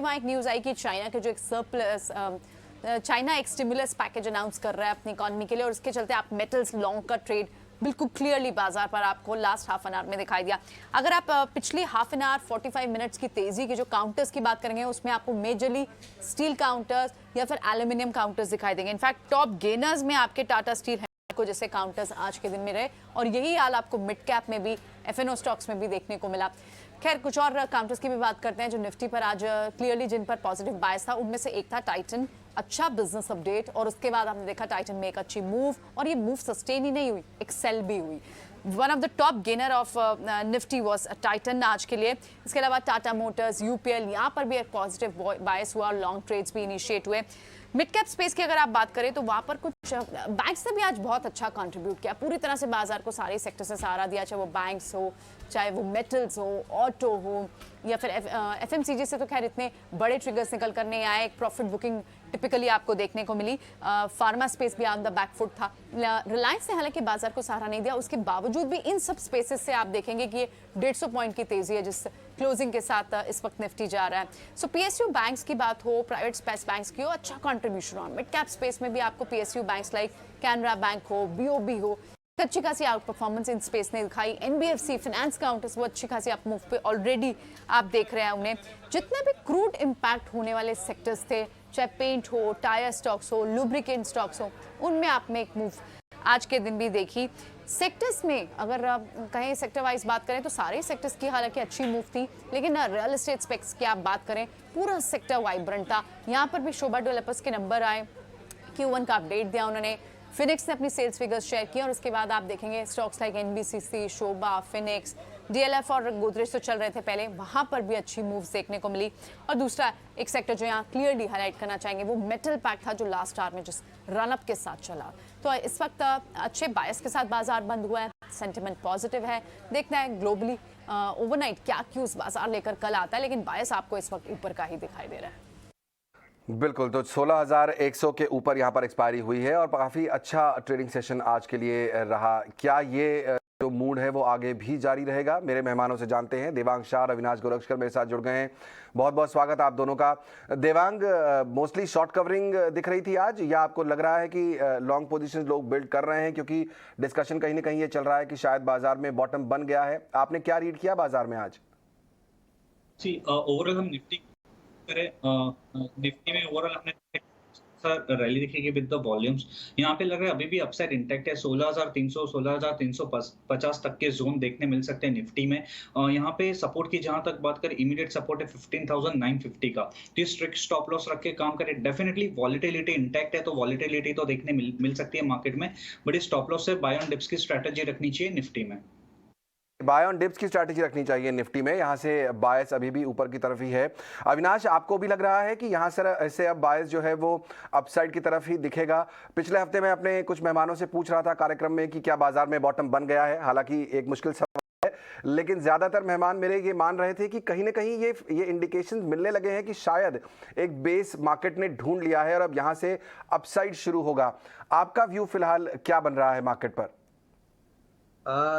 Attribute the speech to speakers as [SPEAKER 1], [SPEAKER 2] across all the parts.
[SPEAKER 1] वहाँ एक न्यूज़ आई कि चाइना के जो एक सरप्लस चाइना एक स्टिमुलस पैकेज अनाउंस कर रहा है अपनी इकोनॉमी के लिए, और उसके चलते आप मेटल्स लॉन्ग का ट्रेड बिल्कुल क्लियरली बाजार पर आपको लास्ट हाफ एन आवर में दिखाई दिया। अगर आप पिछली हाफ एन आवर 45 मिनट्स की तेजी के जो काउंटर्स की बात करेंगे, उसमें आपको मेजरली स्टील काउंटर्स या फिर एल्यूमिनियम काउंटर्स दिखाई देंगे। इनफैक्ट टॉप गेनर्स में आपके टाटा स्टील को जैसे काउंटर्स आज के दिन में रहे, और यही हाल आपको मिड कैप में भी, एफएनओ स्टॉक्स में भी देखने को मिला। खैर, कुछ और काउंटर्स की भी बात करते हैं जो निफ्टी पर आज क्लियरली जिन पर पॉजिटिव बायस था। उनमें से एक था टाइटन, अच्छा बिजनेस अपडेट, और उसके बाद आपने देखा टाइटन में एक अच्छी मूव, और ये मूव सस्टेन ही नहीं हुई, एक सेल भी हुई। One of the top gainer of Nifty was Titan आज के लिए। इसके अलावा टाटा मोटर्स, यूपीएल, यहाँ पर भी एक पॉजिटिव बायस हुआ और लॉन्ग ट्रेड्स भी इनिशिएट हुए। मिड कैप स्पेस की अगर आप बात करें तो वहाँ पर कुछ बैंक्स ने भी आज बहुत अच्छा कंट्रीब्यूट किया, पूरी तरह से बाजार को सारे सेक्टर से सहारा दिया, चाहे वो बैंक्स हो, चाहे वो मेटल्स हो, ऑटो हो, या फिर एफएमसीजी से तो खैर इतने बड़े ट्रिगर्स निकल कर नहीं आए। एक प्रॉफिट बुकिंग टिपिकली आपको देखने को मिली। फार्मा स्पेस भी ऑन द बैक फुट था। रिलायंस ने हालांकि बाजार को सहारा नहीं दिया, उसके बावजूद भी इन सब स्पेसेस से आप देखेंगे कि ये 150 पॉइंट की तेजी है जिस क्लोजिंग के साथ इस वक्त निफ्टी जा रहा है। सो पीएसयू बैंक्स की बात हो, प्राइवेट स्पेस बैंक्स की हो, अच्छा कंट्रीब्यूशन हो। मिड कैप स्पेस में भी आपको PSU banks like Canara bank हो, बीओबी हो, अच्छी खासी आउट परफॉर्मेंस इन स्पेस ने दिखाई। एनबीएफसी फाइनेंस काउंटर्स वो अच्छी खासी अप मूव पे ऑलरेडी आप देख रहे हैं उन्हें। जितने भी क्रूड इम्पैक्ट होने वाले सेक्टर्स थे, चाहे पेंट हो, टायर स्टॉक्स हो, लुब्रिकेंट स्टॉक्स हो, उनमें आप में एक मूव आज के दिन भी देखी। सेक्टर्स में अगर आप कहें सेक्टर वाइज बात करें तो सारे सेक्टर्स की हालांकि अच्छी मूव थी, लेकिन रियल एस्टेट स्पेक्स की आप बात करें, पूरा सेक्टर वाइब्रेंट था। यहाँ पर भी शोभा डेवलपर्स के नंबर आए, Q1 का अपडेट दिया उन्होंने, फिनिक्स ने अपनी सेल्स फिगर्स शेयर किए, और उसके बाद आप देखेंगे स्टॉक्स लाइक एनबीसीसी, शोभा, फिनिक्स, डीएलएफ और गोदरेज तो चल रहे थे पहले, वहां पर भी अच्छी मूव्स देखने को मिली। और दूसरा एक सेक्टर जो यहाँ क्लियरली हाईलाइट करना चाहेंगे वो मेटल पैक था, जो लास्ट आवर में जिस रनअप के साथ चला। तो इस वक्त अच्छे बायस के साथ बाजार बंद हुआ है, सेंटिमेंट पॉजिटिव है। देखना है ग्लोबली ओवरनाइट क्या क्यूज बाजार लेकर कल आता है, लेकिन बायस आपको इस वक्त ऊपर का ही दिखाई दे रहा है।
[SPEAKER 2] बिल्कुल, तो 16,100 के ऊपर यहाँ पर एक्सपायरी हुई है और काफ़ी अच्छा ट्रेडिंग सेशन आज के लिए रहा। क्या ये जो मूड है वो आगे भी जारी रहेगा? मेरे मेहमानों से जानते हैं। देवांग शाह और अविनाश गोरक्षकर मेरे साथ जुड़ गए हैं। बहुत बहुत स्वागत आप दोनों का। देवांग, मोस्टली शॉर्ट कवरिंग दिख रही थी आज, या आपको लग रहा है कि लॉन्ग पोजीशन लोग बिल्ड कर रहे हैं, क्योंकि डिस्कशन कहीं ना कहीं ये चल रहा है कि शायद बाजार में बॉटम बन गया है? आपने क्या रीड किया बाजार में आज?
[SPEAKER 3] जी, ओवरऑल हम निफ्टी निफ्टी में ओवरऑल हमने रैली दिखेगी विद द वॉल्यूम्स। यहाँ पे लग रहा है अभी भी अपसाइड इंटैक्ट है। 16,300 16,350 तक के जोन देखने मिल सकते हैं निफ्टी में। यहाँ पे सपोर्ट की जहां तक बात करें, इमीडिएट सपोर्ट है 15,950 का, तो स्ट्रिक्ट स्टॉप लॉस रख के काम करें। डेफिनेटली वॉलिटिलिटी इंटैक्ट है, तो वॉलिटिलिटी तो देखने मिल सकती है मार्केट में, बट स्टॉप लॉस से बाय ऑन डिप्स की स्ट्रैटेजी रखनी चाहिए निफ्टी में।
[SPEAKER 2] बाय ऑन डिप्स की स्ट्रैटेजी रखनी चाहिए निफ्टी में, यहाँ से बायस अभी भी ऊपर की तरफ ही है। अविनाश, आपको भी लग रहा है कि यहाँ से अब बायस जो है वो अपसाइड की तरफ ही दिखेगा? पिछले हफ्ते मैं अपने कुछ मेहमानों से पूछ रहा था कार्यक्रम में कि क्या बाजार में बॉटम बन गया है, हालांकि एक मुश्किल सवाल है, लेकिन ज्यादातर मेहमान मेरे ये मान रहे थे कि कहीं ना कहीं ये इंडिकेशन मिलने लगे हैं कि शायद एक बेस मार्केट ने ढूंढ लिया है और अब यहाँ से अपसाइड शुरू होगा। आपका व्यू फिलहाल क्या बन रहा है मार्केट पर?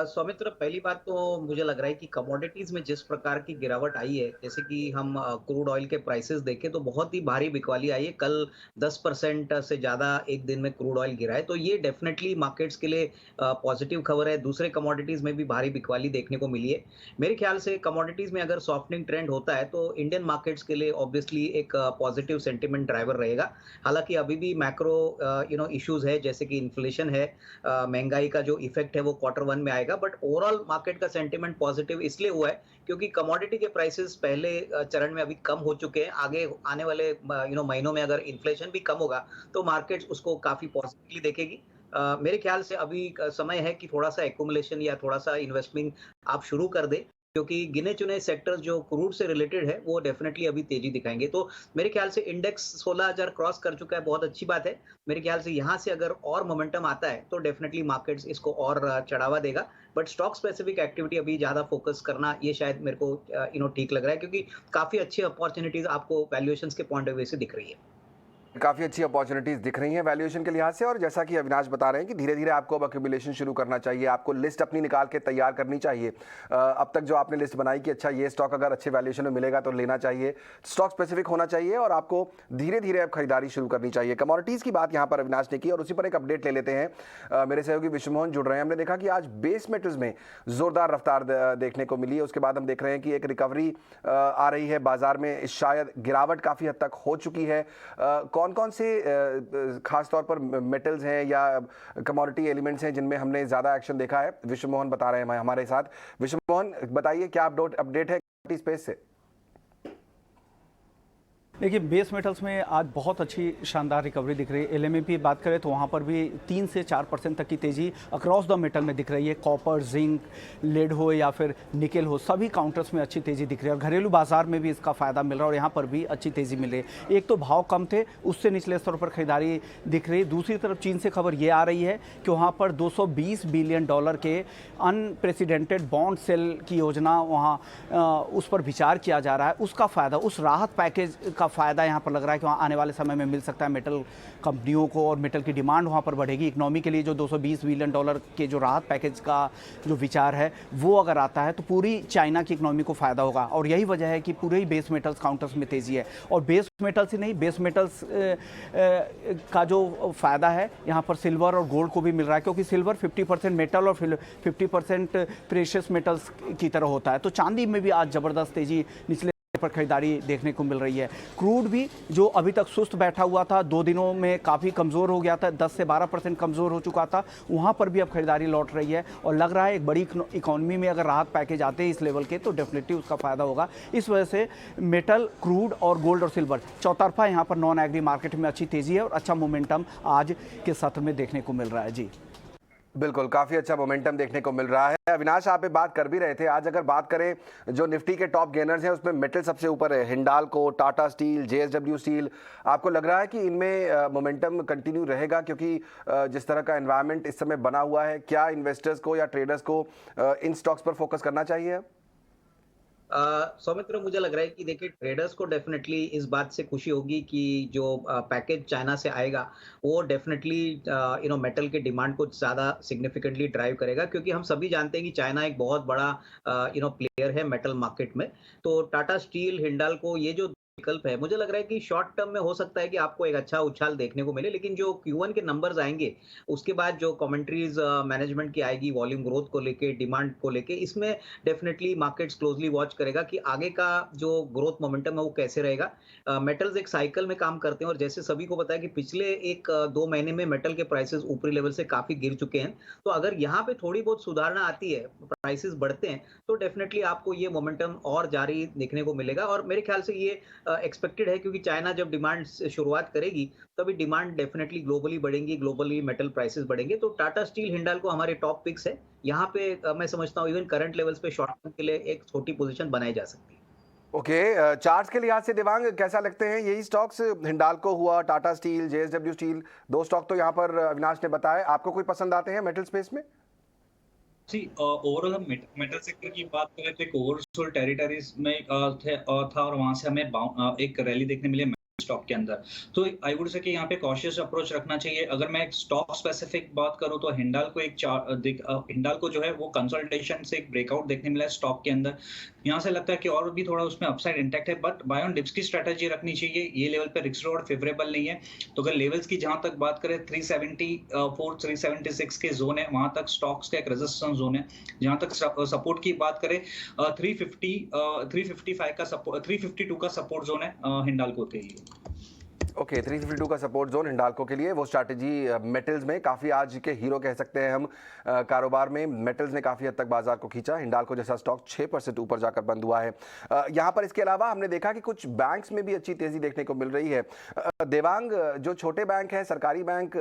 [SPEAKER 4] सौमित्र, पहली बात तो मुझे लग रहा है कि कमोडिटीज में जिस प्रकार की गिरावट आई है, जैसे कि हम क्रूड ऑयल के प्राइसेस देखें तो बहुत ही भारी बिकवाली आई है। कल 10% से ज्यादा एक दिन में क्रूड ऑयल गिरा है, तो ये डेफिनेटली मार्केट्स के लिए पॉजिटिव खबर है। दूसरे कमोडिटीज में भी भारी बिकवाली देखने को मिली है। मेरे ख्याल से कमोडिटीज में अगर सॉफ्टनिंग ट्रेंड होता है तो इंडियन मार्केट्स के लिए ऑब्वियसली एक पॉजिटिव सेंटिमेंट ड्राइवर रहेगा। हालांकि अभी भी मैक्रो इश्यूज है, जैसे कि इन्फ्लेशन है, महंगाई का जो इफेक्ट है वो क्वार्टर 1 में आएगा, बट ओवरऑल मार्केट का सेंटीमेंट पॉजिटिव इसलिए हुआ है क्योंकि कमोडिटी के प्राइसेस पहले चरण में अभी कम हो चुके हैं। आगे आने वाले महीनों में अगर इन्फ्लेशन भी कम होगा तो मार्केट उसको काफी पॉजिटिवली देखेगी। मेरे ख्याल से अभी समय है कि थोड़ा सा एक्यूमुलेशन या थोड़ा सा इन्वेस्टमेंट आप शुरू कर दे, क्योंकि गिने चुने सेक्टर्स जो क्रूड से रिलेटेड है वो डेफिनेटली अभी तेजी दिखाएंगे। तो मेरे ख्याल से इंडेक्स 16,000 क्रॉस कर चुका है, बहुत अच्छी बात है। मेरे ख्याल से यहाँ से अगर और मोमेंटम आता है तो डेफिनेटली मार्केट्स इसको और चढ़ावा देगा, बट स्टॉक स्पेसिफिक एक्टिविटी अभी ज्यादा फोकस करना ये शायद मेरे को ठीक लग रहा है, क्योंकि काफी अच्छी अपॉर्चुनिटीज आपको वैल्यूएशंस के पॉइंट ऑफ व्यू से दिख रही है।
[SPEAKER 2] काफ़ी अच्छी अपॉर्चुनिटीज़ दिख रही हैं वैल्यूएशन के लिहाज से, और जैसा कि अविनाश बता रहे हैं कि धीरे धीरे आपको अब एक्यूमुलेशन शुरू करना चाहिए, आपको लिस्ट अपनी निकाल के तैयार करनी चाहिए। अब तक जो आपने लिस्ट बनाई कि अच्छा ये स्टॉक अगर अच्छे वैल्यूएशन में मिलेगा तो लेना चाहिए, स्टॉक स्पेसिफिक होना चाहिए और आपको धीरे धीरे अब खरीदारी शुरू करनी चाहिए। कमोडिटीज़ की बात यहाँ पर अविनाश ने की और उसी पर एक अपडेट ले लेते हैं। मेरे सहयोगी विश्वमोहन जुड़ रहे हैं। हमने देखा कि आज बेस मेटल्स में जोरदार रफ्तार देखने को मिली है, उसके बाद हम देख रहे हैं कि एक रिकवरी आ रही है बाजार में, शायद गिरावट काफ़ी हद तक हो चुकी है। कौन कौन से खास तौर पर मेटल्स हैं या कमोडिटी एलिमेंट्स हैं जिनमें हमने ज़्यादा एक्शन देखा है? विश्वमोहन बता रहे हैं हमारे साथ। विश्वमोहन, बताइए क्या अपडेट है स्पेस से?
[SPEAKER 5] देखिए, बेस मेटल्स में आज बहुत अच्छी शानदार रिकवरी दिख रही है। एलएमए की बात करें तो वहाँ पर भी 3 से 4% तक की तेज़ी अक्रॉस द मेटल में दिख रही है। कॉपर, जिंक, लेड हो या फिर निकल हो, सभी काउंटर्स में अच्छी तेज़ी दिख रही है और घरेलू बाजार में भी इसका फ़ायदा मिल रहा है और यहाँ पर भी अच्छी तेज़ी मिल रही है। एक तो भाव कम थे, उससे निचले स्तर पर खरीदारी दिख रही है। दूसरी तरफ चीन से खबर ये आ रही है कि वहाँ पर $220 बिलियन के अनप्रेसिडेंटेड बॉन्ड सेल की योजना वहाँ उस पर विचार किया जा रहा है। उसका फ़ायदा, उस राहत पैकेज का फ़ायदा यहाँ पर लग रहा है कि वहाँ आने वाले समय में मिल सकता है मेटल कंपनियों को और मेटल की डिमांड वहाँ पर बढ़ेगी। इकोनॉमी के लिए जो $220 बिलियन के जो राहत पैकेज का जो विचार है वो अगर आता है तो पूरी चाइना की इकोनॉमी को फ़ायदा होगा और यही वजह है कि पूरे ही बेस मेटल्स काउंटर्स में तेज़ी है। और बेस मेटल्स ही नहीं, बेस मेटल्स का जो फ़ायदा है यहाँ पर सिल्वर और गोल्ड को भी मिल रहा है, क्योंकि सिल्वर 50% मेटल और 50% प्रेशियस मेटल्स की तरह होता है। तो चांदी में भी आज ज़बरदस्त तेज़ी निचले पर खरीदारी देखने को मिल रही है। क्रूड भी जो अभी तक सुस्त बैठा हुआ था, 2 दिनों में काफ़ी कमज़ोर हो गया था, 10 से 12% कमज़ोर हो चुका था, वहाँ पर भी अब खरीदारी लौट रही है और लग रहा है एक बड़ी इकोनॉमी में अगर राहत पैकेज आते हैं इस लेवल के तो डेफिनेटली उसका फ़ायदा होगा। इस वजह से मेटल, क्रूड और गोल्ड और सिल्वर चौतरफा यहाँ पर नॉन एग्री मार्केट में अच्छी तेज़ी है और अच्छा मोमेंटम आज के सत्र में देखने को मिल रहा है। जी
[SPEAKER 2] बिल्कुल, काफ़ी अच्छा मोमेंटम देखने को मिल रहा है। अविनाश, आप पे बात कर भी रहे थे, आज अगर बात करें जो निफ्टी के टॉप गेनर्स हैं उसमें मेटल सबसे ऊपर है, Hindalco, Tata steel, JSW steel. आपको लग रहा है कि इनमें मोमेंटम कंटिन्यू रहेगा क्योंकि जिस तरह का एनवायरनमेंट इस समय बना हुआ है, क्या इन्वेस्टर्स को या ट्रेडर्स को इन स्टॉक्स पर फोकस करना चाहिए?
[SPEAKER 4] सौमित्र, मुझे लग रहा है कि देखिए ट्रेडर्स को डेफिनेटली इस बात से खुशी होगी कि जो पैकेज चाइना से आएगा वो डेफिनेटली मेटल के डिमांड को ज़्यादा सिग्निफिकेंटली ड्राइव करेगा, क्योंकि हम सभी जानते हैं कि चाइना एक बहुत बड़ा प्लेयर है मेटल मार्केट में। तो टाटा स्टील, हिंडाल्को, ये जो विकल्प है, मुझे लग रहा है कि शॉर्ट टर्म में हो सकता है कि आपको एक अच्छा उछाल देखने को मिले, लेकिन जो Q1 के नंबर्स आएंगे उसके बाद जो कमेंट्रीज मैनेजमेंट की आएगी वॉल्यूम ग्रोथ को लेके, डिमांड को लेके, इसमें डेफिनेटली मार्केट्स क्लोजली वॉच करेगा कि आगे का जो ग्रोथ मोमेंटम है वो कैसे रहेगा। मेटल्स एक साइकिल में काम करते हैं और जैसे सभी को पता है कि पिछले 1-2 महीने में मेटल के प्राइसेस ऊपरी लेवल से काफी गिर चुके हैं। तो अगर यहाँ पे थोड़ी बहुत सुधारना आती है, प्राइसेस बढ़ते हैं, तो डेफिनेटली आपको ये मोमेंटम और जारी देखने को मिलेगा और मेरे ख्याल से ये एक्सपेक्टेड है, क्योंकि चाइना जब डिमांड शुरुआत करेगी तभी डिमांड डेफिनेटली ग्लोबली बढ़ेंगी, ग्लोबली मेटल प्राइसेस बढ़ेंगे। तो टाटा स्टील, हिंडाल्को हमारे टॉप पिक्स है। यहाँ पे मैं समझता हूँ इवन करंट लेवल्स पे शॉर्ट टर्म के लिए एक छोटी पोजीशन बनाई जा सकती है।
[SPEAKER 2] ओके, चार्ट्स के लिहाज से देवांग कैसा लगते हैं यही स्टॉक्स? हिंडाल्को हुआ, Tata steel, JSW steel, 2 stock तो यहाँ पर अविनाश ने बताया। आपको कोई पसंद आते हैं मेटल स्पेस में?
[SPEAKER 3] जी, ओवरऑल हम मेटल सेक्टर की बात करें तो एक ओवरसोल्ड टेरिटरीज में था और वहां से हमें एक रैली देखने मिली स्टॉक के अंदर। तो आई वुड से कि यहाँ पे कॉशियस अप्रोच रखना चाहिए। अगर मैं एक स्टॉक स्पेसिफिक बात करूँ तो हिंडाल्को जो है वो कंसल्टेशन से एक ब्रेकआउट देखने मिला है स्टॉक के अंदर। यहाँ से लगता है कि और भी थोड़ा उसमें अपसाइड इंटैक्ट है, बट बाय ऑन डिप्स की स्ट्रेटेजी रखनी चाहिए। ये लेवल पे रिस्क रिवॉर्ड फेवरेबल नहीं है। तो अगर लेवल्स की जहां तक बात करें 374 376 के जोन है, वहां तक स्टॉक्स का एक रेजिस्टेंस जोन है। जहां तक सपोर्ट की बात करें 355 का सपोर्ट, 352 का सपोर्ट जोन है हिंडाल्को के लिए।
[SPEAKER 2] ओके, 352 का सपोर्ट जोन हिंडाल्को के लिए। वो स्ट्रैटेजी मेटल्स में काफ़ी आज के हीरो कह सकते हैं हम। कारोबार में मेटल्स ने काफ़ी हद तक बाजार को खींचा। हिंडाल्को जैसा स्टॉक 6% ऊपर जाकर बंद हुआ है। यहाँ पर इसके अलावा हमने देखा कि कुछ बैंक्स में भी अच्छी तेज़ी देखने को मिल रही है। देवांग, जो छोटे बैंक हैं, सरकारी बैंक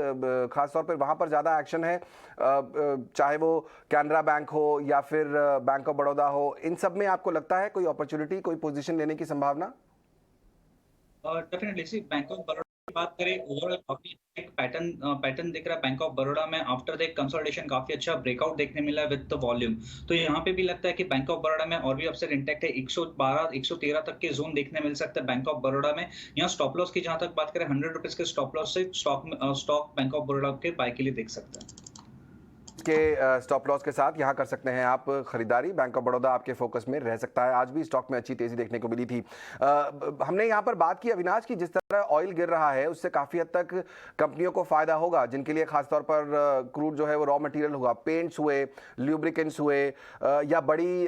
[SPEAKER 2] खासतौर पर, वहाँ पर ज़्यादा एक्शन है, चाहे वो कैनरा बैंक हो या फिर बैंक ऑफ बड़ौदा हो, इन सब में आपको लगता है कोई अपॉर्चुनिटी, कोई पोजीशन लेने की संभावना?
[SPEAKER 3] Definitely see Bank of Baroda बात करें ओवरऑल काफी एक पैटर्न दिख रहा है बैंक ऑफ बड़ौदा में आफ्टर द कंसोलिडेशन काफी अच्छा ब्रेकआउट देखने मिला है विद द वॉल्यूम। तो यहाँ पे भी लगता है कि बैंक ऑफ बड़ौदा में और भी अपसाइड इंटैक्ट है। 112 113 तक के जोन देखने मिल सकता है बैंक ऑफ बड़ौदा में। यहाँ स्टॉप लॉस की जहां तक बात करें 100 रुपीज के स्टॉप लॉस से स्टॉक बैंक ऑफ बड़ौदा के बाय के लिए देख सकते हैं।
[SPEAKER 2] के स्टॉप लॉस के साथ यहाँ कर सकते हैं आप खरीदारी। बैंक ऑफ बड़ौदा आपके फोकस में रह सकता है। आज भी स्टॉक में अच्छी तेजी देखने को मिली थी। हमने यहाँ पर बात की अविनाश की जिस तरह ऑयल गिर रहा है उससे काफी हद तक कंपनियों को फायदा होगा जिनके लिए खासतौर पर क्रूड जो है वो रॉ मटेरियल होगा। पेंट्स हुए, ल्यूब्रिकेंट्स हुए या बड़ी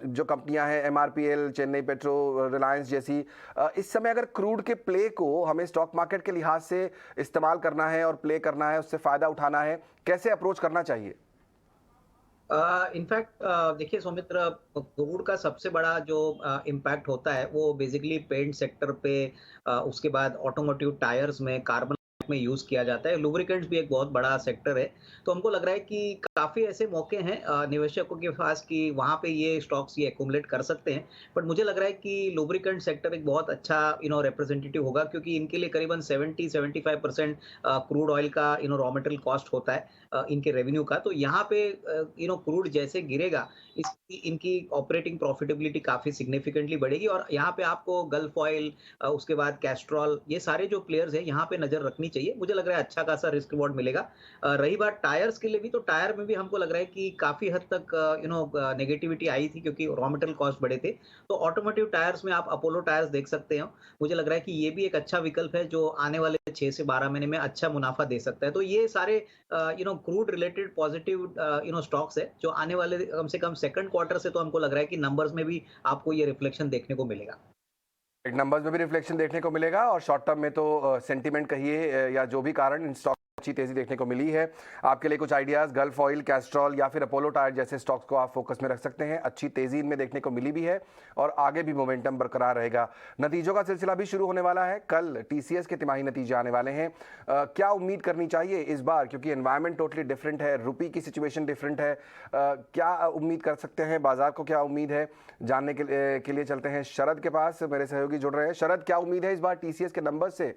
[SPEAKER 2] जो कंपनियां हैं MRPL, चेन्नई पेट्रो, रिलायंस जैसी, इस समय अगर क्रूड के प्ले को हमें स्टॉक मार्केट के लिहाज से इस्तेमाल करना है और प्ले करना है, उससे फायदा उठाना है, कैसे अप्रोच करना चाहिए?
[SPEAKER 4] इनफैक्ट देखिए सौमित्र, क्रूड का सबसे बड़ा जो इम्पैक्ट होता है वो बेसिकली पेंट सेक्टर पे, उसके बाद ऑटोमोटिव टायर्स में, कार्बन में यूज किया जाता है। लुब्रिकेंट्स भी एक बहुत बड़ा सेक्टर है। तो हमको लग रहा है कि काफी ऐसे मौके हैं निवेशकों के पास कि वहां पे ये स्टॉक्स ये एक्यूमुलेट कर सकते हैं। बट मुझे लग रहा है कि लुब्रिकेंट सेक्टर एक बहुत अच्छा रिप्रेजेंटेटिव होगा, क्योंकि इनके लिए करीबन 70-75% क्रूड ऑयल का रॉ मटेरियल कॉस्ट होता है इनके रेवेन्यू का। तो यहाँ पे क्रूड जैसे गिरेगा इनकी ऑपरेटिंग प्रॉफिटेबिलिटी काफी सिग्निफिकेंटली बढ़ेगी। और यहाँ पे आपको गल्फ ऑयल, उसके बाद कैस्ट्रॉल, ये सारे जो प्लेयर्स हैं यहाँ पे नजर रखनी चाहिए। मुझे लग रहा है अच्छा खासा रिस्क रिवॉर्ड मिलेगा। रही बात टायर्स के लिए भी, तो टायर में भी हमको लग रहा है कि काफी हद तक नेगेटिविटी आई थी क्योंकि रॉ मटेरियल कॉस्ट बढ़े थे। तो ऑटोमोटिव टायर्स में आप अपोलो टायर्स देख सकते हो। मुझे लग रहा है कि ये भी एक अच्छा विकल्प है जो आने वाले 6 से 12 महीने में अच्छा मुनाफा दे सकता है। तो ये सारे क्रूड रिलेटेड पॉजिटिव स्टॉक्स है जो आने वाले कम से कम सेकंड क्वार्टर से, तो हमको लग रहा है कि नंबर्स में भी आपको ये रिफ्लेक्शन देखने को मिलेगा।
[SPEAKER 2] एक नंबर्स में भी रिफ्लेक्शन देखने को मिलेगा और शॉर्ट टर्म में तो सेंटीमेंट कहिए या जो भी कारण इन स्टॉक अच्छी तेजी देखने को मिली है। आपके लिए कुछ आइडियाज, गल्फ ऑयल, कैस्ट्रॉल या फिर अपोलो टायर जैसे स्टॉक्स को आप फोकस में रख सकते हैं। अच्छी तेजी इनमें देखने को मिली भी है और आगे भी मोमेंटम बरकरार रहेगा। नतीजों का सिलसिला भी शुरू होने वाला है। कल TCS के तिमाही नतीजे आने वाले हैं। क्या उम्मीद करनी चाहिए इस बार, क्योंकि एनवायरमेंट टोटली डिफरेंट है, रुपये की सिचुएशन डिफरेंट है। क्या उम्मीद कर सकते हैं, बाजार को क्या उम्मीद है, जानने के लिए चलते हैं शरद के पास। मेरे सहयोगी जुड़ रहे हैं। शरद, क्या उम्मीद है इस बार TCS के नंबर से?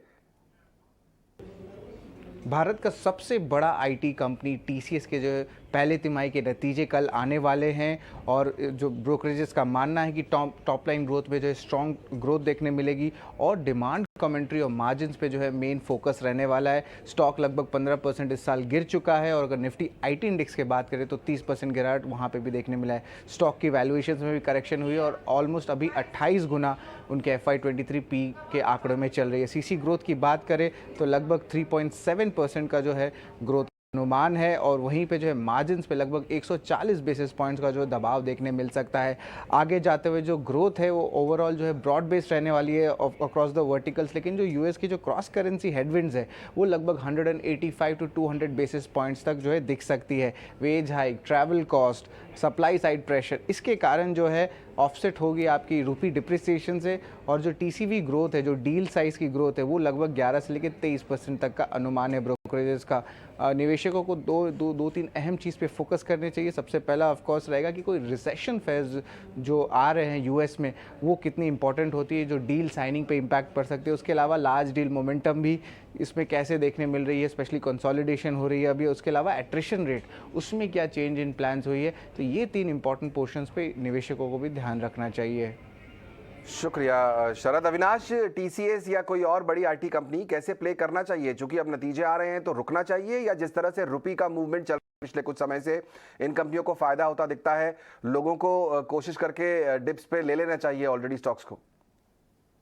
[SPEAKER 6] भारत का सबसे बड़ा आईटी कंपनी TCS के जो पहले तिमाही के नतीजे कल आने वाले हैं और जो ब्रोकरेजेस का मानना है कि टॉप लाइन ग्रोथ में जो है स्ट्रॉन्ग ग्रोथ देखने मिलेगी और डिमांड कमेंट्री और मार्जिन्स पे जो है मेन फोकस रहने वाला है। स्टॉक लगभग 15% इस साल गिर चुका है और अगर निफ्टी IT इंडेक्स की बात करें तो 30% गिरावट वहाँ पे भी देखने मिला है। स्टॉक की वैल्यूएशंस में भी करेक्शन हुई और ऑलमोस्ट अभी 28 गुना उनके FY23 P के आंकड़ों में चल रही है। CC ग्रोथ की बात करें तो लगभग 3.7% का जो है ग्रोथ अनुमान है और वहीं पे जो है मार्जिन्स पे लगभग 140 बेसिस पॉइंट्स का जो दबाव देखने मिल सकता है। आगे जाते हुए जो ग्रोथ है वो ओवरऑल जो है ब्रॉड बेस्ड रहने वाली है अक्रॉस द वर्टिकल्स, लेकिन जो US की जो क्रॉस करेंसी हेडविंड्स है वो लगभग 185 to 200 बेसिस पॉइंट्स तक जो है दिख सकती है। Wage hike, travel cost, supply side pressure, इसके कारण जो है ऑफसेट होगी आपकी रुपी डिप्रिसिएशन से और जो TCV ग्रोथ है, जो डील साइज की ग्रोथ है वो लगभग 11 से लेकर 23% तक का अनुमान है ब्रोकरेजेस का। निवेशकों को दो तीन अहम चीज़ पे फोकस करने चाहिए। सबसे पहला ऑफ कोर्स रहेगा कि कोई रिसेशन फेज जो आ रहे हैं US में वो कितनी इंपॉर्टेंट होती है, जो डील साइनिंग पे इम्पैक्ट पड़ सकती है। उसके अलावा लार्ज डील मोमेंटम भी इसमें कैसे देखने मिल रही है, स्पेशली कंसोलिडेशन हो रही है अभी। उसके अलावा एट्रिशन रेट, उसमें क्या चेंज इन प्लान्स हुई है। तो ये 3 इंपॉर्टेंट पोर्शंस पे निवेशकों को भी ध्यान रखना चाहिए।
[SPEAKER 2] शुक्रिया शरद। अविनाश, TCS या कोई और बड़ी IT कंपनी कैसे प्ले करना चाहिए? चूंकि अब नतीजे आ रहे हैं तो रुकना चाहिए, या जिस तरह से रुपये का मूवमेंट चल पिछले कुछ समय से इन कंपनियों को फायदा होता दिखता है, लोगों को कोशिश करके डिप्स पे ले लेना चाहिए ऑलरेडी स्टॉक्स को?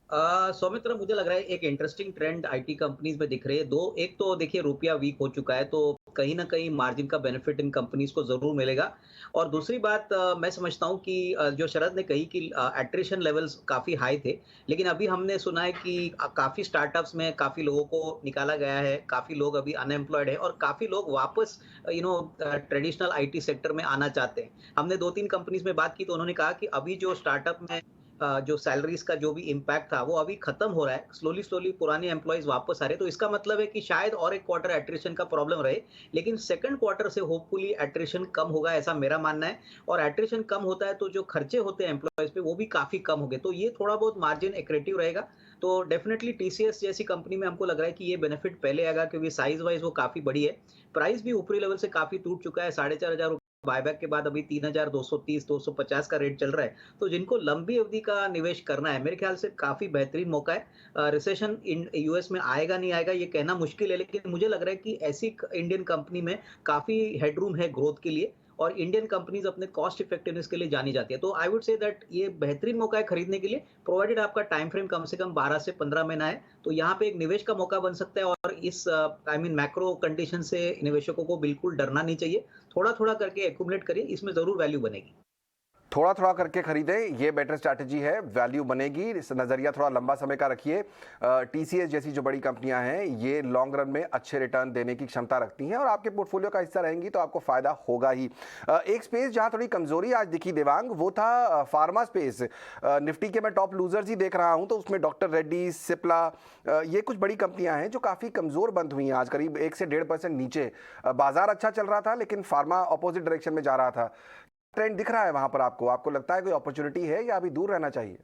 [SPEAKER 4] सौमित्र, मुझे लग रहा है एक इंटरेस्टिंग ट्रेंड IT कंपनीज में दिख रही है। एक तो देखिए रुपया वीक हो चुका है तो कहीं ना कहीं मार्जिन का बेनिफिट इन कंपनीज को जरूर मिलेगा। और दूसरी बात मैं समझता हूं कि जो शरद ने कही कि एट्रिशन लेवल्स काफी हाई थे, लेकिन अभी हमने सुना है कि काफी स्टार्टअप्स में काफी लोगों को निकाला गया है, काफी लोग अभी अनएम्प्लॉयड है और काफी लोग वापस ट्रेडिशनल IT सेक्टर में आना चाहते हैं। हमने 2-3 कंपनीज में बात की तो उन्होंने कहा कि अभी जो स्टार्टअप में जो सैलरीज का जो भी इम्पैक्ट था वो अभी खत्म हो रहा है, स्लोली पुराने एम्प्लॉयज वापस आ रहे हैं। तो इसका मतलब है कि शायद और एक क्वार्टर एट्रिशन का प्रॉब्लम रहे, लेकिन सेकंड क्वार्टर से होपफुली एट्रिशन कम होगा, ऐसा मेरा मानना है। और एट्रिशन कम होता है तो जो खर्चे होते हैं एम्प्लॉयज पे वो भी काफी कम हो गए, तो ये थोड़ा बहुत मार्जिन एक्रेटिव रहेगा। तो डेफिनेटली टीसीएस जैसी कंपनी में हमको लग रहा है कि ये बेनिफिट पहले आएगा, क्योंकि साइज वाइज वो काफी बड़ी है। प्राइस भी ऊपरी लेवल से काफी टूट चुका है, 4,500 बायबैक के बाद अभी 3,230 250 का रेट चल रहा है। तो जिनको लंबी अवधि का निवेश करना है, मेरे ख्याल से काफी बेहतरीन मौका है। रिसेशन इन यूएस में आएगा नहीं आएगा ये कहना मुश्किल है, लेकिन मुझे लग रहा है कि ऐसी इंडियन कंपनी में काफी हेडरूम है ग्रोथ के लिए, और इंडियन कंपनीज अपने कॉस्ट इफेक्टिवनेस के लिए जानी जाती है। तो आई वुड से दैट ये बेहतरीन मौका है खरीदने के लिए, प्रोवाइडेड आपका टाइम फ्रेम कम से कम 12 से 15 महीना है। तो यहाँ पे एक निवेश का मौका बन सकता है, और इस मैक्रो कंडीशन से निवेशकों को बिल्कुल डरना नहीं चाहिए। थोड़ा थोड़ा करके एक्यूमुलेट करिए, इसमें जरूर वैल्यू बनेगी।
[SPEAKER 2] थोड़ा थोड़ा करके खरीदें, ये बेटर स्ट्रैटेजी है, वैल्यू बनेगी। इस नज़रिया थोड़ा लंबा समय का रखिए। टीसीएस जैसी जो बड़ी कंपनियां हैं ये लॉन्ग रन में अच्छे रिटर्न देने की क्षमता रखती हैं और आपके पोर्टफोलियो का हिस्सा रहेंगी तो आपको फ़ायदा होगा ही। एक स्पेस जहां थोड़ी कमज़ोरी आज दिखी देवांग, वो था फार्मा स्पेस। निफ्टी के मैं टॉप लूजर्स ही देख रहा हूँ, तो उसमें डॉक्टर रेड्डी, सिप्ला, ये कुछ बड़ी कंपनियां हैं जो काफ़ी कमज़ोर बंद हुई हैं आज, करीब 1 से 1.5% नीचे। बाजार अच्छा चल रहा था लेकिन फार्मा अपोजिट डायरेक्शन में जा रहा था। ट्रेंड दिख रहा है वहां पर आपको लगता है कोई अपॉर्चुनिटी है या अभी दूर रहना चाहिए?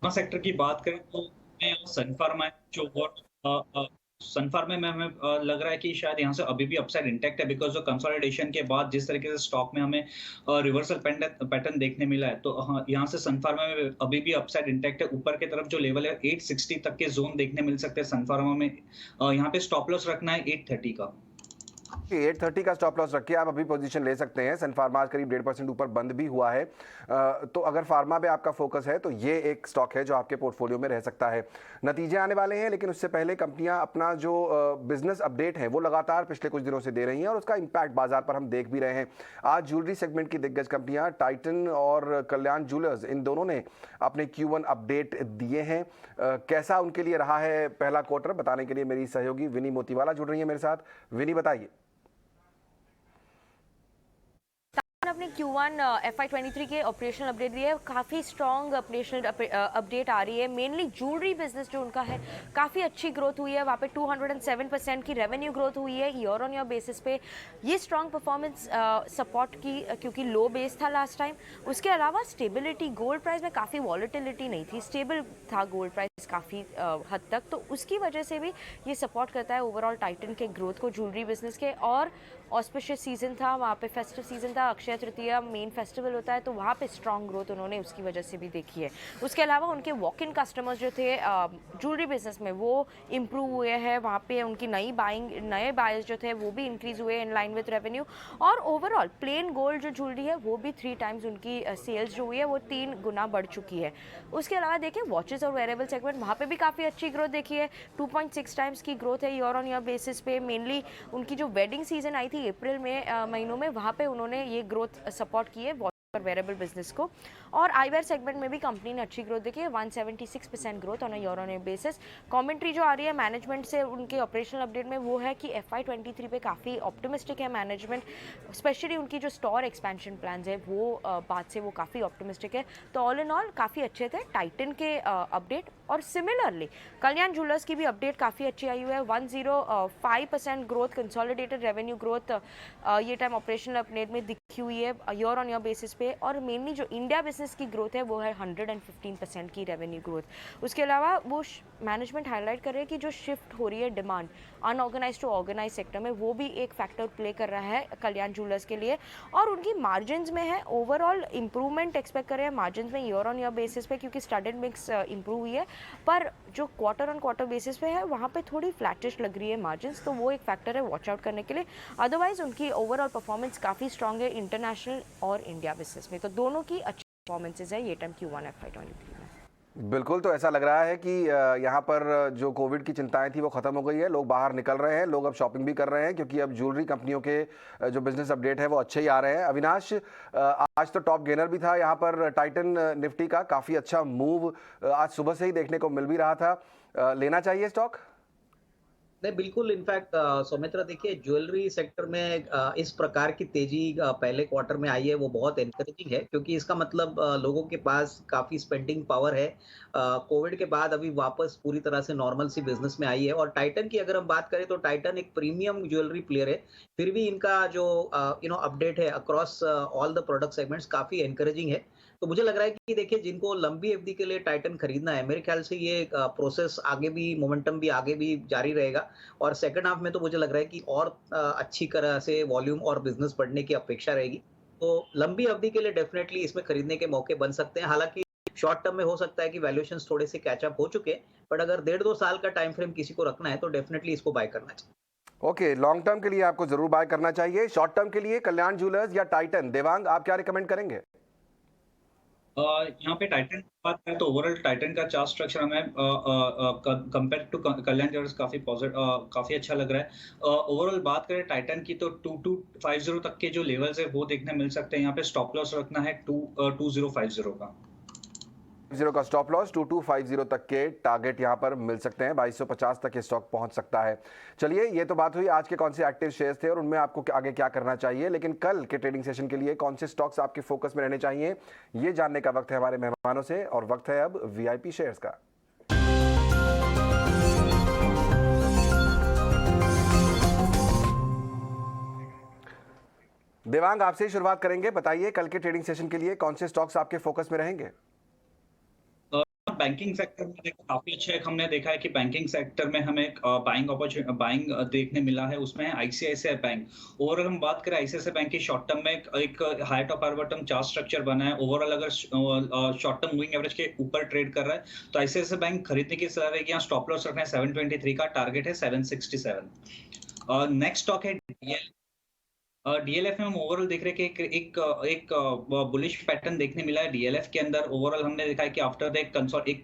[SPEAKER 3] सेक्टर की बात करें तो सन फार्मा जो सन फार्मा में हमें लग रहा है कि शायद यहाँ से अभी भी अपसाइड इंटैक्ट है, बिकॉज जो कंसोलिडेशन के बाद जिस तरीके से स्टॉक में हमें रिवर्सल पैटर्न देखने मिला है, तो यहाँ से सन फार्मा में अभी भी अपसाइड इंटैक्ट है। ऊपर की तरफ जो लेवल है 860 तक के जोन देखने मिल सकते हैं सन फार्मा में। यहाँ पे स्टॉप लॉस रखना है 830 का।
[SPEAKER 2] 830 का स्टॉप लॉस रखिए, आप अभी पोजीशन ले सकते हैं। सन फार्मा आज करीब 1.5% ऊपर बंद भी हुआ है, तो अगर फार्मा पे आपका फोकस है तो ये एक स्टॉक है जो आपके पोर्टफोलियो में रह सकता है। नतीजे आने वाले हैं लेकिन उससे पहले कंपनियां अपना जो बिजनेस अपडेट है वो लगातार पिछले कुछ दिनों से दे रही हैं और उसका इम्पैक्ट बाजार पर हम देख भी रहे हैं। आज ज्वेलरी सेगमेंट की दिग्गज कंपनियां टाइटन और कल्याण ज्वेलर्स, इन दोनों ने अपने Q1 अपडेट दिए हैं। कैसा उनके लिए रहा है पहला क्वार्टर, बताने के लिए मेरी सहयोगी विनी मोतीवाला जुड़ रही है मेरे साथ। विनी, बताइए।
[SPEAKER 7] अपने Q1 FY23 के ऑपरेशनल अपडेट दिए है, काफ़ी स्ट्रॉन्ग ऑपरेशनल अपडेट आ रही है। मेनली ज्वेलरी बिजनेस जो उनका है काफ़ी अच्छी ग्रोथ हुई है, वहाँ पे 207% की रेवेन्यू ग्रोथ हुई है ईयर ऑन ईयर बेसिस पे। ये स्ट्रॉन्ग परफॉर्मेंस सपोर्ट की क्योंकि लो बेस था लास्ट टाइम। उसके अलावा स्टेबिलिटी, गोल्ड प्राइस में काफ़ी वॉलेटिलिटी नहीं थी, स्टेबल था गोल्ड प्राइस काफ़ी हद तक, तो उसकी वजह से भी ये सपोर्ट करता है ओवरऑल टाइटन के ग्रोथ को ज्वेलरी बिजनेस के। और ऑस्पिशियस सीजन था, वहाँ पे फेस्टिव सीजन था, अक्षय तृतीया मेन फेस्टिवल होता है, तो वहाँ पे स्ट्रॉन्ग ग्रोथ उन्होंने उसकी वजह से भी देखी है। उसके अलावा उनके वॉक इन कस्टमर्स जो थे ज्वेलरी बिजनेस में वो इम्प्रूव हुए हैं, वहाँ पे उनकी नए बायर्स जो थे वो भी इंक्रीज हुए इन लाइन विद रेवेन्यू। और ओवरऑल प्लेन गोल्ड जो ज्वेलरी है वो भी 3 टाइम्स उनकी सेल्स जो हुई है वो 3 गुना बढ़ चुकी है। उसके अलावा देखिए वॉचेस और वेरेबल सेगमेंट, वहाँ पे भी काफ़ी अच्छी ग्रोथ देखी है, 2.6 टाइम्स की ग्रोथ है ईयर ऑन ईयर बेसिस पे। मेनली उनकी जो वेडिंग सीजन आई थी अप्रैल में महीनों में, वहाँ पे उन्होंने ये ग्रोथ सपोर्ट की है और वेरेबल बिजनेस को। और आईवेयर सेगमेंट में भी कंपनी ने अच्छी ग्रोथ देखी है, 176% growth on a year on year basis. Commentary जो आ रही है मैनेजमेंट से उनके ऑपरेशनल अपडेट में वो है कि FY23 पे काफ़ी ऑप्टिमिस्टिक है मैनेजमेंट, स्पेशली उनकी जो स्टोर एक्सपेंशन प्लान्स है वो बात से वो काफ़ी ऑप्टिमिस्टिक है। तो ऑल इन ऑल काफ़ी अच्छे थे टाइटन के अपडेट। और सिमिलरली कल्याण ज्वेलर्स की भी अपडेट काफ़ी अच्छी आई हुई है, 105% ग्रोथ, कंसोलिडेटेड रेवेन्यू ग्रोथ ये टाइम ऑपरेशनल अपडेट में दिखी हुई है ईयर ऑन ईयर बेसिस पे। और मेनली जो इंडिया बिजनेस की ग्रोथ है वो है 115% की रेवेन्यू ग्रोथ। उसके अलावा वो मैनेजमेंट हाईलाइट कर रहे हैं कि जो शिफ्ट हो रही है demand unorganise to organise sector में, वो भी एक फैक्टर प्ले कर रहा है कल्याण ज्वेलर्स के लिए। और उनकी मार्जिन्स में है ओवरऑल इंप्रूवमेंट एक्सपेक्ट कर रहे हैं मार्जिन्स में ईयर ऑन ईयर बेसिस पे, क्योंकि स्टडेड मिक्स इंप्रूव हुई है, पर जो क्वार्टर ऑन क्वार्टर बेसिस पे है वहाँ पे थोड़ी फ्लैटिश लग रही है मार्जिन्स, तो वो एक फैक्टर है वॉच आउट करने के लिए। अदरवाइज उनकी ओवरऑल परफॉर्मेंस काफ़ी स्ट्रॉन्ग है इंटरनेशनल और इंडिया बिजनेस में, तो दोनों की अच्छी परफॉर्मेंसेज है ये टाइम Q1 FY23 में।
[SPEAKER 2] बिल्कुल, तो ऐसा लग रहा है कि यहाँ पर जो कोविड की चिंताएं थी वो ख़त्म हो गई है, लोग बाहर निकल रहे हैं, लोग अब शॉपिंग भी कर रहे हैं, क्योंकि अब ज्वेलरी कंपनियों के जो बिजनेस अपडेट है वो अच्छे ही आ रहे हैं। अविनाश, आज तो टॉप गेनर भी था यहाँ पर टाइटन निफ्टी का, काफ़ी अच्छा मूव आज सुबह से ही देखने को मिल भी रहा था। लेना चाहिए स्टॉक?
[SPEAKER 4] नहीं, बिल्कुल। इनफैक्ट सौमित्रा, देखिए ज्वेलरी सेक्टर में इस प्रकार की तेजी पहले क्वार्टर में आई है वो बहुत एनकरेजिंग है, क्योंकि इसका मतलब लोगों के पास काफी स्पेंडिंग पावर है। कोविड के बाद अभी वापस पूरी तरह से नॉर्मल सी बिजनेस में आई है। और टाइटन की अगर हम बात करें तो टाइटन एक प्रीमियम ज्वेलरी प्लेयर है, फिर भी इनका जो अपडेट है across all the product segments काफी एनकरेजिंग है। तो मुझे लग रहा है कि देखिए जिनको लंबी अवधि के लिए टाइटन खरीदना है, मेरे ख्याल से ये प्रोसेस आगे भी, मोमेंटम भी आगे भी जारी रहेगा और सेकंड हाफ में तो मुझे लग रहा है कि और अच्छी तरह से वॉल्यूम और बिजनेस बढ़ने की अपेक्षा रहेगी। तो लंबी अवधि के लिए डेफिनेटली इसमें खरीदने के मौके बन सकते हैं। हालांकि शॉर्ट टर्म में हो सकता है कि वैल्यूएशंस थोड़े से कैचअप हो चुके हैं, बट अगर 1.5-2 साल का टाइम फ्रेम किसी को रखना है तो डेफिनेटली इसको बाय करना चाहिए।
[SPEAKER 2] ओके, लॉन्ग टर्म के लिए आपको जरूर बाय करना चाहिए। शॉर्ट टर्म के लिए कल्याण ज्वेलर्स या टाइटन, देवांग आप क्या रिकमेंड करेंगे?
[SPEAKER 3] यहाँ पे टाइटन की बात करें तो ओवरऑल टाइटन का चार्ट स्ट्रक्चर हमें कंपेयर टू कल्याण ज्वेलर्स काफी अच्छा लग रहा है। ओवरऑल बात करें टाइटन की तो 2250 तक के जो लेवल्स है वो देखने मिल सकते हैं। यहाँ पे स्टॉप लॉस रखना है 2050 का।
[SPEAKER 2] 0 का स्टॉप लॉस, 2250 तक के टारगेट यहां पर मिल सकते हैं। 2250 तक ये स्टॉक पहुंच सकता है। चलिए, ये तो बात हुई आज के कौन से एक्टिव शेयर्स थे और उनमें आपको आगे क्या करना चाहिए, लेकिन कल के ट्रेडिंग सेशन के लिए कौन से स्टॉक्स आपके फोकस में रहने चाहिए, ये जानने का वक्त है हमारे मेहमानों से। और वक्त है अब वीआईपी शेयर्स का। देवांग, आपसे ही शुरुआत करेंगे। बताइए, कल के ट्रेडिंग सेशन के लिए कौन से स्टॉक्स आपके फोकस में रहेंगे?
[SPEAKER 3] बैंकिंग सेक्टर में काफी अच्छा है। हमने देखा है कि बैंकिंग सेक्टर में हमें बाइंग देखने मिला है, उसमें है आईसीआईसीआई बैंक। ओवरऑल हम बात करें आईसीआईसीआई बैंक की शॉर्ट टर्म में एक high top high bottom chart structure बना है। ओवरऑल अगर शॉर्ट टर्म मूविंग एवरेज के ऊपर ट्रेड कर रहा है तो आईसीआईसीआई बैंक खरीदने की सलाह है कि यहाँ स्टॉप लॉस रखना है 723 का, टारगेट है 767। नेक्स्ट स्टॉक है डीएलएफ में हम ओवरऑल देख रहे हैं कि एक बुलिश पैटर्न देखने मिला है डीएलएफ के अंदर। ओवरऑल हमने देखा है कि आफ्टर एक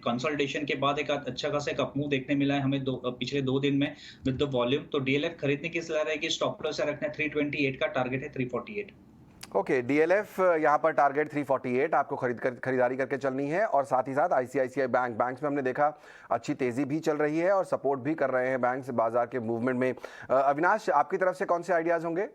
[SPEAKER 3] कंसोलिडेशन के बाद एक अच्छा खासा एक अपमूव देखने मिला है हमें पिछले 2 दिन में विद द वॉल्यूम। तो डीएलएफ खरीदने की सलाह रहेगी, स्टॉप लॉस रखना है 328 का, टारगेट है 348।
[SPEAKER 2] ओके, डीएलएफ यहाँ पर टारगेट 348 आपको खरीदारी करके चलनी है। और साथ ही साथ आईसीआईसीआई बैंक्स में हमने देखा अच्छी तेजी भी चल रही है और सपोर्ट भी कर रहे हैं बैंक्स बाजार के मूवमेंट में। अविनाश, आपकी तरफ से कौन से आइडियाज होंगे?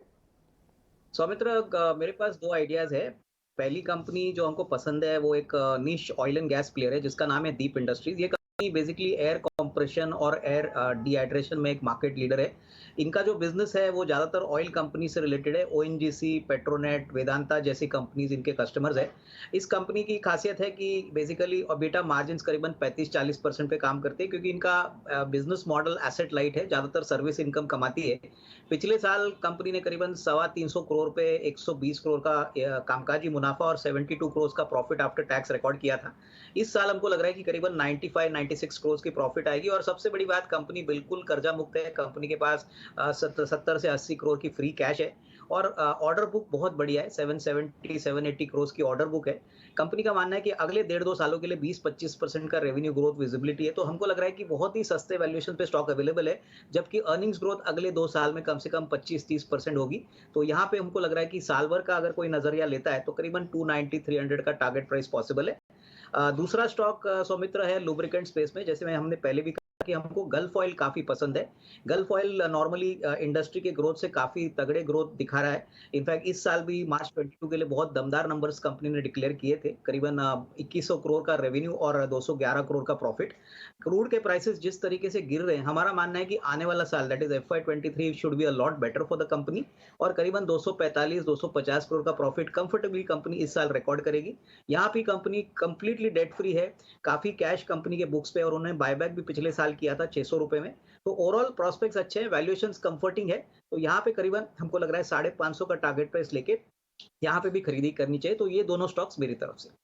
[SPEAKER 4] सौमित्र, मेरे पास 2 आइडियाज है। पहली कंपनी जो हमको पसंद है वो एक निश ऑयल एंड गैस प्लेयर है जिसका नाम है दीप इंडस्ट्रीज। ये कंपनी बेसिकली एयर कंप्रेशन और एयर डिहाइड्रेशन में एक मार्केट लीडर है। इनका जो बिजनेस है वो ज्यादातर ऑयल कंपनी से रिलेटेड है। ओएनजीसी, पेट्रोनेट, वेदांता जैसी कंपनीज इनके कस्टमर्स है। इस कंपनी की खासियत है कि बेसिकली EBITDA मार्जिन करीबन 35-40% पे काम करते हैं क्योंकि इनका बिजनेस मॉडल एसेट लाइट है, ज्यादातर सर्विस इनकम कमाती है। पिछले साल कंपनी ने करीबन 325 करोड़ पे 120 करोड़ का कामकाजी मुनाफा और 72 करोड़ का प्रॉफिट आफ्टर टैक्स रिकॉर्ड किया था। इस साल हमको लग रहा है कि करीबन 95-96 करोड़ की प्रॉफिट आएगी। और सबसे बड़ी बात, कंपनी बिल्कुल कर्जा मुक्त है। कंपनी के पास 70 से 80 करोड़ की फ्री कैश है और ऑर्डर बुक बहुत बढ़िया है, 770-780 करोड़ की ऑर्डर बुक है। कंपनी का मानना है कि अगले 1.5-2 सालों के लिए 20-25% का रेवेन्यू ग्रोथ विजिबिलिटी है। तो हमको लग रहा है कि बहुत ही सस्ते वैल्यूएशन पे स्टॉक अवेलेबल है, जबकि अर्निंग्स ग्रोथ अगले 2 साल में कम से कम 25-30% होगी। तो यहाँ पे हमको लग रहा है कि साल भर का अगर कोई नजरिया लेता है तो करीबन 290-300 का टारगेट प्राइस पॉसिबल है। दूसरा स्टॉक सौमित्र है लुब्रिकेंट स्पेस में। जैसे हमने पहले भी कि हमको गल्फ ऑयल काफी पसंद है। गल्फ ऑयल नॉर्मली इंडस्ट्री के ग्रोथ से काफी तगड़े ग्रोथ दिखा रहा है। इनफैक्ट इस साल भी मार्च 22 के लिए बहुत दमदार नंबर्स कंपनी ने डिक्लेयर किए थे, करीबन 2100 करोड़ का रेवेन्यू और 211 करोड़ का प्रॉफिट। क्रूड के प्राइसेस जिस तरीके से गिर रहे हैं, हमारा मानना है कि आने वाला साल that is FY23 should be a lot better for the company और करीबन 245-250 करोड़ का प्रॉफिट कंफर्टेबली कंपनी इस साल रिकॉर्ड करेगी। यहाँ भी कंपनी कंप्लीटली डेट फ्री है, काफी कैश कंपनी के बुक्स पे और उन्होंने बायबैक भी पिछले साल किया था 600 रुपए में। तो ओवरऑल प्रोस्पेक्ट्स अच्छे हैं, वैल्यूएशंस कंफर्टिंग है। तो यहाँ पे करीबन हमको लग रहा है 550 का टारगेट प्राइस लेके यहाँ पे भी खरीदी करनी चाहिए। तो ये दोनों स्टॉक्स मेरी तरफ से।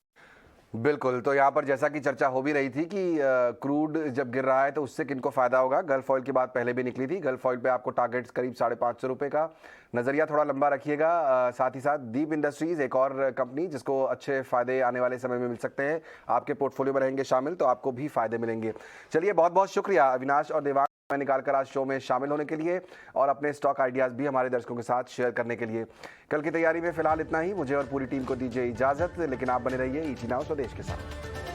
[SPEAKER 2] बिल्कुल, तो यहाँ पर जैसा कि चर्चा हो भी रही थी कि क्रूड जब गिर रहा है तो उससे किनको फायदा होगा। गल्फ ऑयल की बात पहले भी निकली थी। गल्फ ऑयल पे आपको टारगेट्स करीब 550 रुपये का, नज़रिया थोड़ा लंबा रखिएगा। साथ ही साथ दीप इंडस्ट्रीज एक और कंपनी जिसको अच्छे फायदे आने वाले समय में मिल सकते हैं, आपके पोर्टफोलियो में रहेंगे शामिल तो आपको भी फायदे मिलेंगे। चलिए, बहुत बहुत शुक्रिया अविनाश और देवांग मैं निकालकर आज शो में शामिल होने के लिए और अपने स्टॉक आइडियाज़ भी हमारे दर्शकों के साथ शेयर करने के लिए। कल की तैयारी में फिलहाल इतना ही। मुझे और पूरी टीम को दीजिए इजाज़त, लेकिन आप बने रहिए ET Now स्वदेश के साथ।